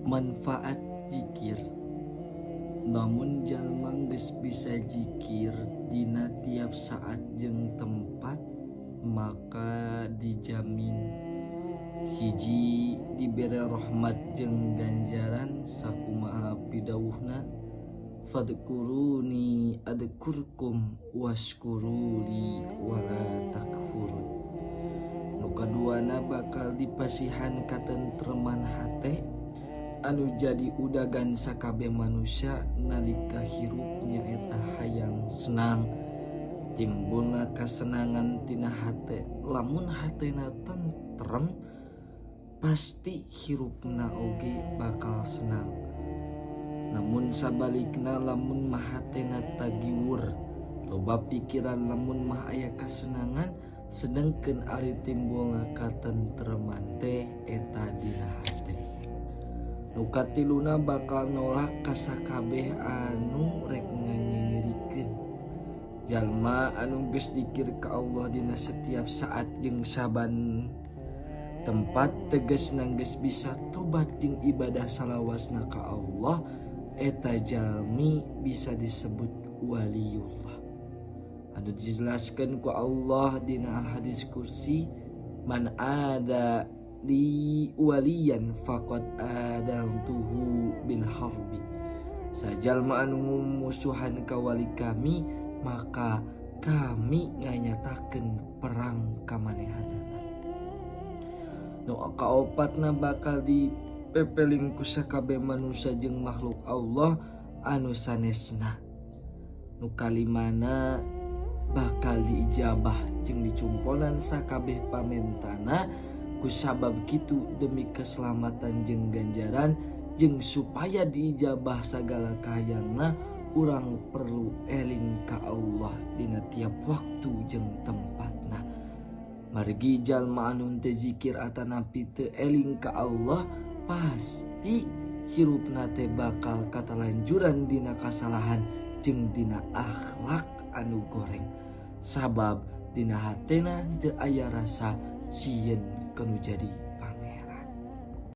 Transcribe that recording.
Manfaat zikir. Namun jalma geus bisa zikir dina tiap saat jeung tempat, maka dijamin hiji dibere rahmat jeung ganjaran sakumaha pidawuhna, fadkuruni adkurkum waskuruli wala takfurun. Nu kaduana bakal dipasihan katentreman hate anu jadi udagan sakabeh manusia nalika hirup nyaeta hayang senang. Timbulna kasenangan tina hate, lamun hatena tentrem pasti hirupna oge bakal senang. Namun sabalikna lamun mah hatena tagiwur, loba pikiran lamun mah aya kasenangan, sedengkeun ari timbulna katentreman teh eta dina hate. Nu katiluna bakal nolak ka sakabeh anu rek nganyirikeun. Jalma anu geus zikir ka Allah dina setiap saat jeung saban tempat tegasna geus bisa tobat jeung ibadah salawasna ka Allah, eta jalmi bisa disebut waliullah. Anu dijelaskeun ku Allah dina hadis kursi, man ada li waliyan faqad adantuhu bil harbi. Sajalma anu musuhan ka wali kami, maka kami nganyatakeun perang ka manehanana. Nu kaopatna bakal dipepeling ku sakabeh manusia jeung makhluk Allah anu sanesna. Nu kalimana bakal diijabah jeung dicumponan sakabeh pamentana. Kusabab kitu demi keselamatan jeung ganjaran jeung supaya diijabah sagala kahayangna, urang perlu eling ka Allah dina tiap waktu jeung tempatna. Margi jalma anu teu zikir atanapi teu eling ka Allah, pasti hirupna teh bakal katalanjuran dina kasalahan jeung dina akhlak anu goreng. Sabab dina hatena teu aya rasa sieun kanu jadi